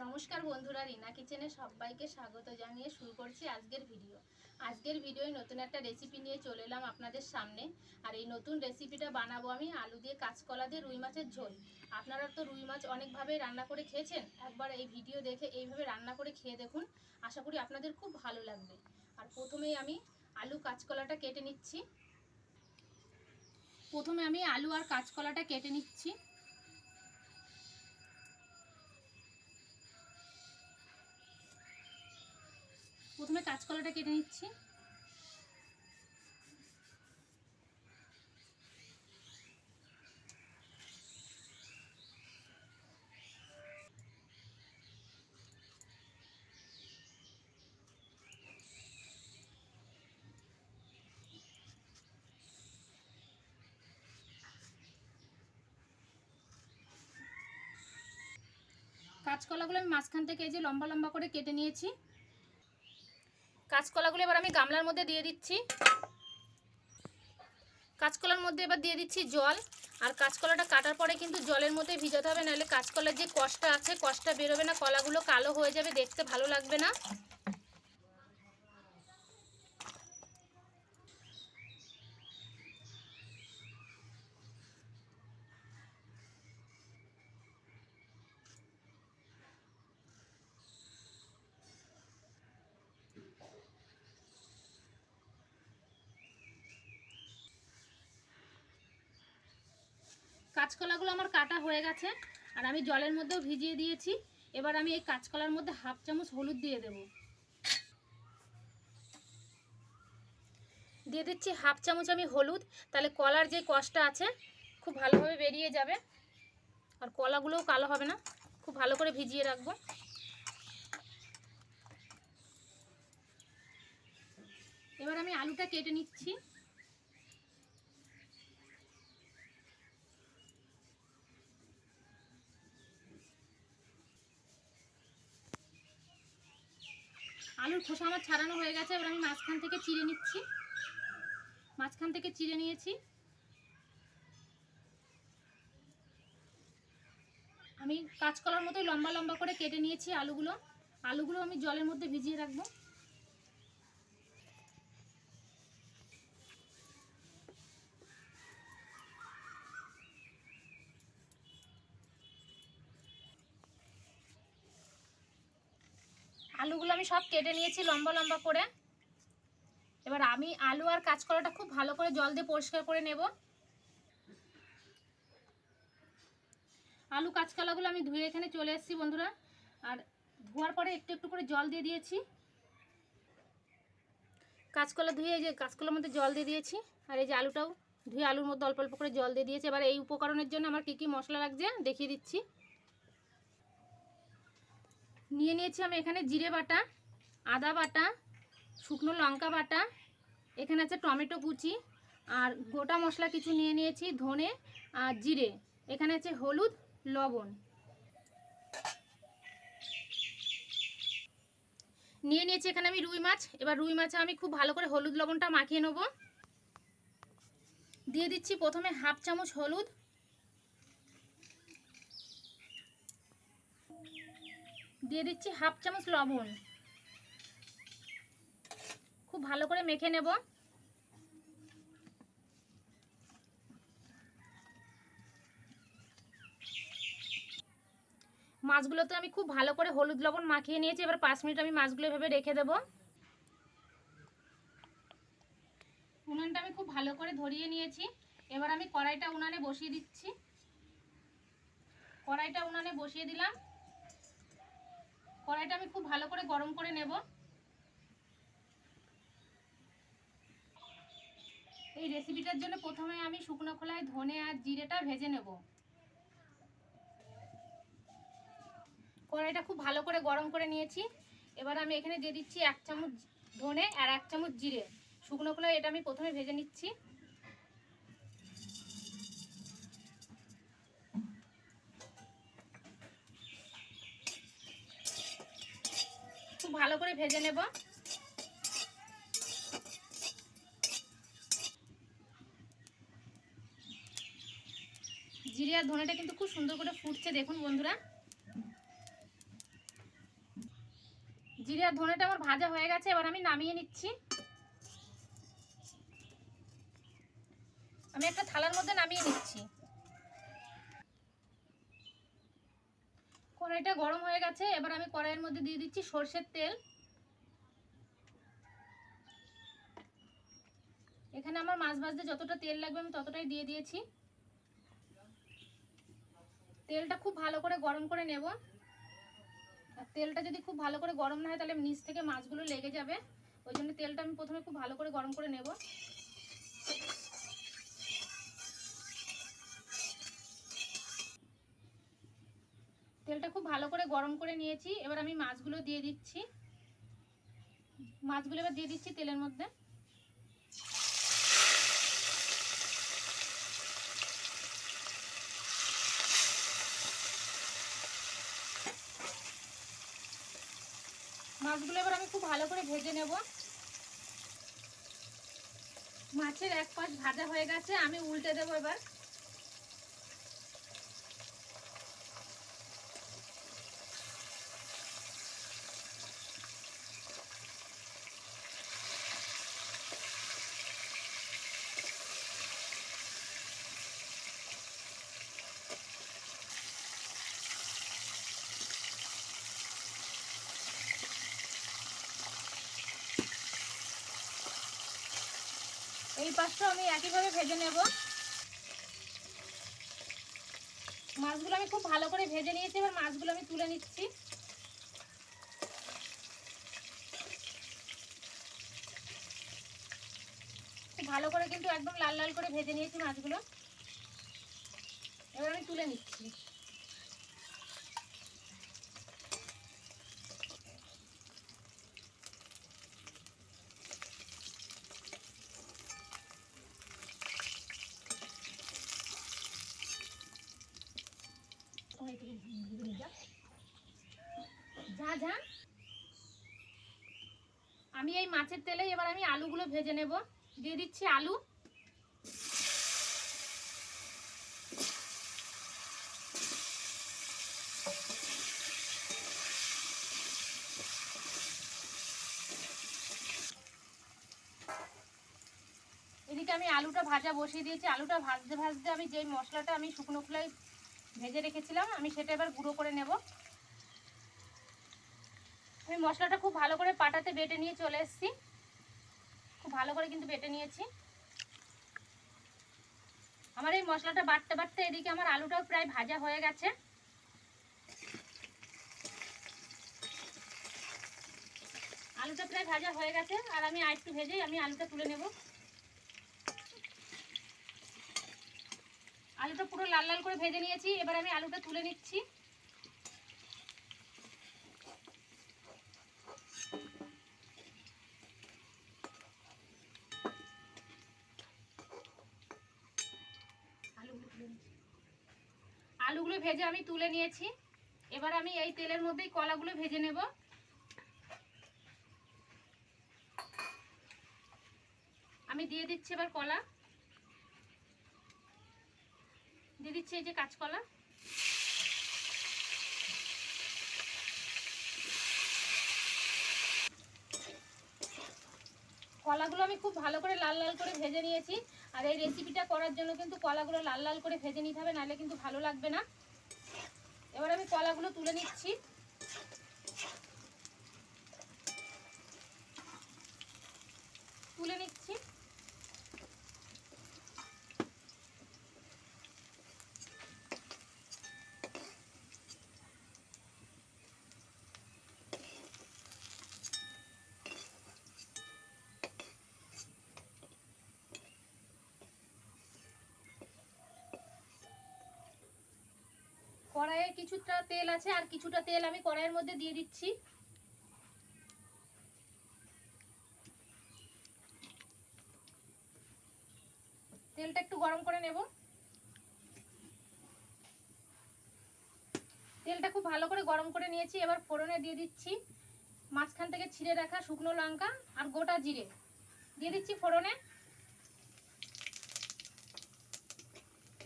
নমস্কার বন্ধুরা, রিনা কিচেনে সবাইকে স্বাগত জানিয়ে শুরু করছি আজকের ভিডিওয় নতুন একটা রেসিপি নিয়ে চলে এলাম আপনাদের সামনে। আর এই নতুন রেসিপিটা বানাবো আমি আলু দিয়ে কাঁচকলা দিয়ে রুই মাছের ঝোল। আপনারা তো রুই মাছ অনেকভাবে রান্না করে খেয়েছেন, একবার এই ভিডিও দেখে এইভাবে রান্না করে খেয়ে দেখুন, আশা করি আপনাদের খুব ভালো লাগবে। আর প্রথমেই আমি আলু কাঁচকলাটা কেটে নিচ্ছি। প্রথমে আমি আলু আর কাঁচকলাটা কেটে নিচ্ছি। প্রথমে কাঁচকলাটা কেটে নিচ্ছি। কাঁচকলাগুলো আমি মাঝখান থেকে এই যে লম্বা লম্বা করে কেটে নিয়েছি। কাঁচকলাগুলো এবার আমি গামলার মধ্যে দিয়ে দিচ্ছি। কাঁচকলার মধ্যে এবার দিয়ে দিচ্ছি জল। আর কাঁচকলাটা কাটার পরে কিন্তু জলের মধ্যে ভিজাতে হবে, নাহলে কাঁচকলার যে কষটা আছে কষটা বেরোবে না, কলাগুলো কালো হয়ে যাবে, দেখতে ভালো লাগবে না। কাঁচকলাগুলো আমার কাটা হয়ে গেছে আর আমি জলের মধ্যেও ভিজিয়ে দিয়েছি। এবার আমি এই কাঁচকলার মধ্যে হাফ চামচ হলুদ দিয়ে দেব। দিয়ে দিচ্ছি হাফ চামচ আমি হলুদ, তাহলে কলার যে কষটা আছে খুব ভালোভাবে বেরিয়ে যাবে আর কলাগুলোও কালো হবে না। খুব ভালো করে ভিজিয়ে রাখবো। এবার আমি আলুটা কেটে নিচ্ছি। আলুর খোসা আমার ছাড়ানো হয়ে গেছে। এবার আমি মাঝখান থেকে চিড়ে নিচ্ছি। মাঝখান থেকে চিড়ে নিয়েছি। আমি কাঁচকলার মতোই লম্বা লম্বা করে কেটে নিয়েছি আলুগুলো আমি জলের মধ্যে ভিজিয়ে রাখবো। আলুগুলো আমি সব কেটে নিয়েছি লম্বা লম্বা করে। এবার আমি আলু আর কাঁচকলাটা খুব ভালো করে জল দিয়ে পরিষ্কার করে নেব। আলু কাঁচকলাগুলো আমি ধুয়ে এখানে চলে এসেছি বন্ধুরা। আর ধোয়ার পরে একটু একটু করে জল দিয়ে দিয়েছি। কাঁচকলা ধুয়ে এই যে কাঁচকলার মধ্যে জল দিয়ে দিয়েছি। আর এই যে আলুটাও ধুয়ে আলুর মধ্যে অল্প অল্প করে জল দিয়ে দিয়েছি। এবার এই উপকরণের জন্য আমার কী কী মশলা লাগছে দেখিয়ে দিচ্ছি। নিয়ে নিয়েছি আমি এখানে জিরে বাটা, আদা বাটা, শুকনো লঙ্কা বাটা, এখানে আছে টমেটো কুচি, আর গোটা মশলা কিছু নিয়ে নিয়েছি, ধনে আর জিরে, এখানে আছে হলুদ, লবণ নিয়ে নিয়েছি। এখানে আমি রুই মাছ। এবার রুই মাছে আমি খুব ভালো করে হলুদ লবণটা মাখিয়ে নেব। দিয়ে দিচ্ছি প্রথমে হাফ চামচ হলুদ, দিয়ে দিচ্ছি হাফ চামচ লবণ। খুব ভালো করে মেখে নেব। মাছগুলোতে আমি খুব ভালো করে হলুদ লবণ মাখিয়ে নিয়েছি। এবার 5 মিনিট আমি মাছগুলো এভাবে রেখে দেব। উনানটা আমি খুব ভালো করে ধরিয়ে নিয়েছি। এবার আমি কড়াইটা উনানে বসিয়ে দিচ্ছি। কড়াইটা উনানে বসিয়ে দিলাম। কড়াইটা আমি খুব ভালো করে গরম করে নেব। এই রেসিপিটার জন্য প্রথমে আমি শুকনো খোলায় ধনে আর জিরেটা ভেজে নেব। কড়াইটা খুব ভালো করে গরম করে নিয়েছি। এবার আমি এখানে দিয়ে দিচ্ছি 1 চামচ ধনে আর 1 চামচ জিরে। শুকনো খোলায় এটা আমি প্রথমে ভেজে নিচ্ছি। খুব ভালো করে ভেজে নেব। জিরে আর ধনেটা কিন্তু খুব সুন্দর করে ফুটছে, দেখুন বন্ধুরা। জিরে আর ধনেটা আমার ভাজা হয়ে গেছে, এবার আমি নামিয়ে নিচ্ছি। আমি একটা থালার মধ্যে নামিয়ে নিচ্ছি। কড়াইটা গরম হয়ে গেছে, এবার আমি কড়াইয়ের মধ্যে দিয়ে দিচ্ছি সরষের তেল। এখানে আমার মাছ ভাজতে যতটা তেল লাগবে আমি ততটাই দিয়ে দিয়েছি। তেলটা খুব ভালো করে গরম করে নেব। আর তেলটা যদি খুব ভালো করে গরম না হয় তাহলে নিচ থেকে মাছগুলো লেগে যাবে, ওই জন্য তেলটা আমি প্রথমে খুব ভালো করে গরম করে নেব। তেলটা খুব ভালো করে গরম করে নিয়েছি, এবার আমি মাছগুলো দিয়ে দিচ্ছি। মাছগুলো এবার দিয়ে দিচ্ছি তেলের মধ্যে। মাছগুলো এবার আমি খুব ভালো করে ভেজে নেব। মাছের এক পাশ ভাজা হয়ে গেছে, আমি উল্টে দেবো এবার। এই পাশটা আমি একইভাবে ভেজে নেব। মাছগুলো আমি খুব ভালো করে ভেজে নিয়েছি, এবার মাছগুলো আমি তুলে নিচ্ছি। খুব ভালো করে কিন্তু একদম লাল লাল করে ভেজে নিয়েছি মাছগুলো, এবার আমি তুলে নিচ্ছি। আমি এই মাছের তেলে এবার আমি আলুগুলো ভেজে নেব। দিয়ে দিচ্ছি আলু। এদিকে আমি আলুটা ভাজা বসিয়ে দিয়েছি। আলুটা ভাজতে ভাজতে আমি যেই মশলাটা আমি শুকনো খোলায় ভেজে রেখেছিলাম আমি সেটা এবার গুঁড়ো করে নেব। আমি মশলাটা খুব ভালো করে পাটাতে বেটে নিয়ে চলে এসেছি। খুব ভালো করে কিন্তু বেটে নিয়েছি। আমার এই মশলাটা বাটতে বাটতে এদিকে আমার আলুটাও প্রায় ভাজা হয়ে গেছে। আলুটা প্রায় ভাজা হয়ে গেছে, আর আমি আরেকটু ভেজেই আমি আলুটা তুলে নেব। আলুটা পুরো লাল লাল করে ভেজে নিয়েছি, এবার আমি আলুটা তুলে নিচ্ছি। আলুগুলো ভেজে আমি তুলে নিয়েছি, এবার আমি এই তেলের মধ্যেই কলাগুলো ভেজে নেব। আমি দিয়ে দিচ্ছি এবার কলা, দিয়ে দিচ্ছি এই যে কাঁচকলা। কলাগুলো আমি খুব ভালো করে লাল লাল করে ভেজে নিয়েছি, আর এই রেসিপিটা করার জন্য কিন্তু কলাগুলো লাল লাল করে ভেজে নিতে হবে, নাহলে কিন্তু ভালো লাগবে না। এবার আমি কলাগুলো তুলে নিচ্ছি। তুলে নিচ্ছি। কড়াইয়ে কিছুটা তেল আছে, আর কিছুটা তেল আমি কড়াইয়ের মধ্যে দিয়ে দিচ্ছি। তেলটা একটু গরম করে নেব। তেলটা খুব ভালো করে গরম করে নিয়েছি, এবার ফোড়নে দিয়ে দিচ্ছি মাঝখান থেকে ছিঁড়ে রাখা শুকনো লঙ্কা আর গোটা জিরে দিয়ে দিচ্ছি ফোড়নে।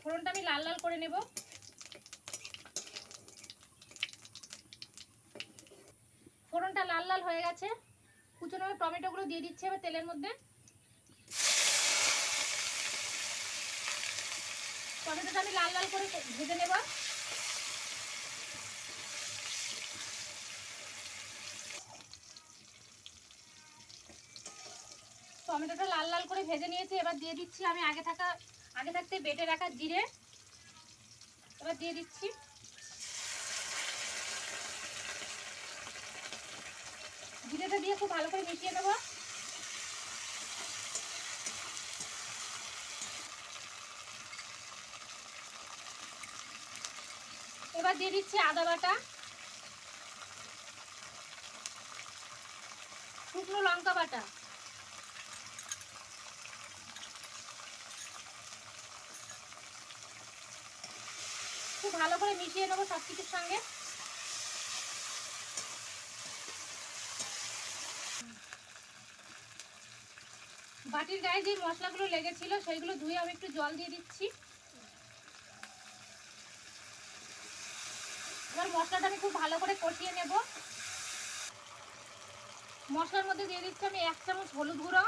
ফোড়নটা আমি লাল লাল করে নেব। ফোড়নটা লাল লাল হয়ে গেছে, কুচনো টমেটোগুলো দিয়ে দিচ্ছি এবার তেলের মধ্যে। টমেটোটা আমি লাল লাল করে ভেজে নেব। টমেটোটা লাল লাল করে ভেজে নিয়েছি, এবার দিয়ে দিচ্ছি আমি আগে থাকতে বেটে রাখা জিরে। এবার দিয়ে দিচ্ছি। জিরেটা দিয়ে খুব ভালো করে মিশিয়ে নেব। এবার দিয়ে দিচ্ছি আদা বাটা, শুকনো লঙ্কা বাটা, খুব ভালো করে মিশিয়ে নেবো সব কিছুর সঙ্গে। বাটির গায়ে যে মশলাগুলো লেগেছিল সেইগুলো ধুয়ে আমি একটু জল দিয়ে দিচ্ছি। এবার মশলাটা আমি খুব ভালো করে কষিয়ে নেব। মশলার মধ্যে দিয়ে দিচ্ছি আমি 1 চামচ হলুদ গুঁড়ো,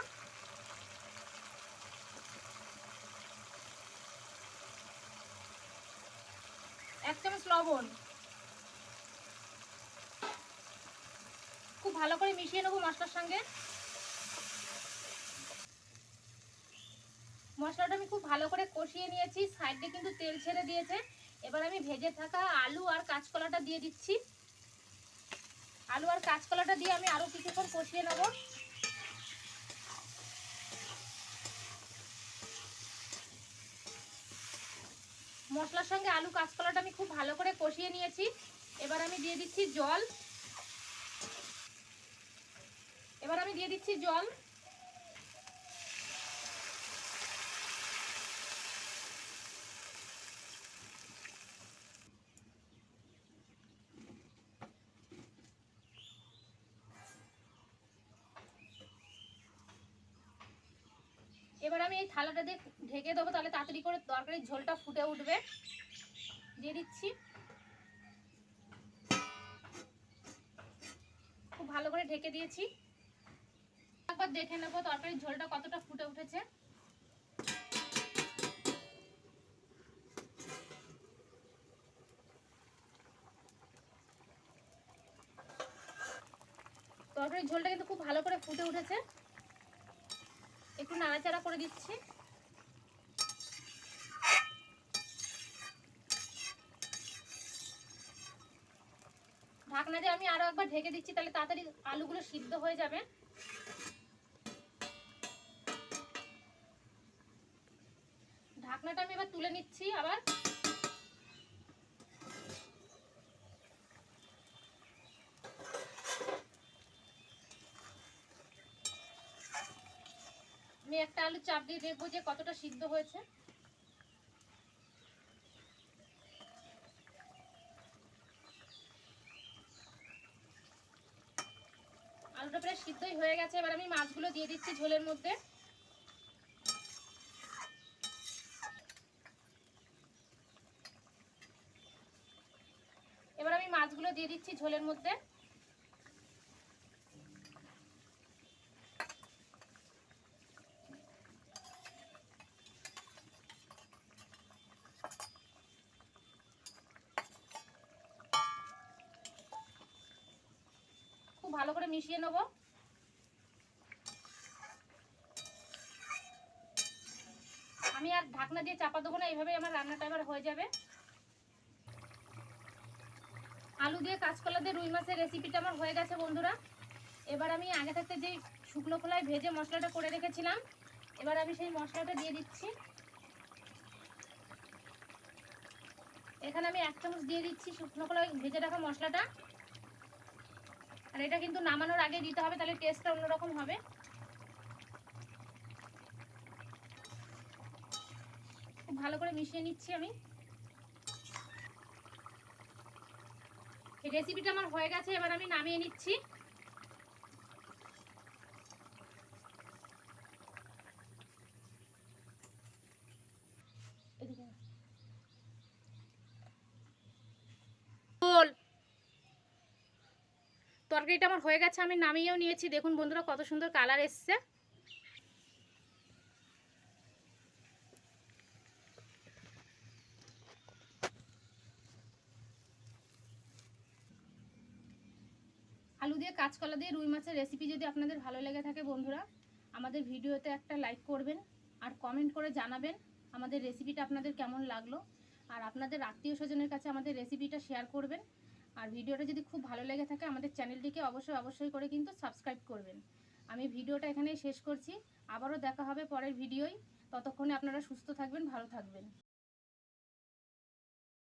1 চামচ লবণ। খুব ভালো করে মিশিয়ে নেবো মশলার সঙ্গে। মশলাটা আমি খুব ভালো করে কষিয়ে নিয়েছি, সাইডে কিন্তু তেল ছেড়ে দিয়েছে। এবার আমি ভেজে থাকা আলু আর কাঁচকলাটা দিয়ে দিচ্ছি। আলু আর কাঁচকলাটা দিয়ে আমি আরো কিছুক্ষণ কষিয়ে নেব। মশলার সঙ্গে আলু কাঁচকলাটা আমি খুব ভালো করে কষিয়ে নিয়েছি। এবার আমি দিয়ে দিচ্ছি জল। এবার আমি এই থালাটা দিয়ে ঢেকে দেবো, তাহলে তাড়াতাড়ি করে তরকারির ঝোলটা ফুটে উঠবে। দিয়ে দিচ্ছি। খুব ভালো করে ঢেকে দিয়েছি। একবার দেখে নেবো তরকারির ঝোলটা কতটা ফুটে উঠেছে। তরকারির ঝোলটা কিন্তু খুব ভালো করে ফুটে উঠেছে। একটু নাড়াচাড়া করে দিচ্ছি। ঢাকনা দিয়ে আমি আরো একবার ঢেকে দিচ্ছি, তাহলে তাড়াতাড়ি আলুগুলো সিদ্ধ হয়ে যাবে। ঢাকনাটা আমি এবার তুলে নিচ্ছি আবার। আমি একটা আলু চাপ দিয়ে দেখবো যে কতটা সিদ্ধ হয়েছে। আলুটা প্রায় সিদ্ধই হয়ে গেছে। এবার আমি মাছগুলো দিয়ে দিচ্ছি ঝোলের মধ্যে। খুব ভালো করে মিশিয়ে নেব। আমি আর ঢাকনা দিয়ে চাপা দেবো না, এইভাবে আমার রান্নাটা এবার হয়ে যাবে। আলু দিয়ে কাঁচকলা দিয়ে রুই মাছের রেসিপিটা আমার হয়ে গেছে বন্ধুরা। এবার আমি আগে থাকতে যে শুকনো খোলায় ভেজে মশলাটা করে রেখেছিলাম, এবার আমি সেই মশলাটা দিয়ে দিচ্ছি। এখানে আমি 1 চামচ দিয়ে দিচ্ছি শুকনো খোলায় ভেজে রাখা মশলাটা। আর এটা কিন্তু নামানোর আগে দিতে হবে, তাহলে টেস্টটা অন্যরকম হবে। খুব ভালো করে মিশিয়ে নিচ্ছি আমি। এই রেসিপিটা আমার হয়ে গেছে, এবার আমি নামিয়ে নিচ্ছি। তরকারিটা আমার হয়ে গেছে, আমি নামিয়েও নিয়েছি। দেখুন বন্ধুরা কত সুন্দর কালার এসছে। আলু দিয়ে কাঁচকলা দিয়ে রুই মাছের রেসিপি যদি আপনাদের ভালো লেগে থাকে বন্ধুরা, আমাদের ভিডিওতে একটা লাইক করবেন আর কমেন্ট করে জানাবেন আমাদের রেসিপিটা আপনাদের কেমন লাগলো। আর আপনাদের আত্মীয় স্বজনের কাছে আমাদের রেসিপিটা শেয়ার করবেন। আর ভিডিওটা যদি খুব ভালো লেগে থাকে আমাদের চ্যানেলটিকে অবশ্যই করে কিন্তু সাবস্ক্রাইব করবেন। আমি ভিডিওটা এখানেই শেষ করছি। আবারও দেখা হবে পরের ভিডিওয়। ততক্ষণে আপনারা সুস্থ থাকবেন, ভালো থাকবেন।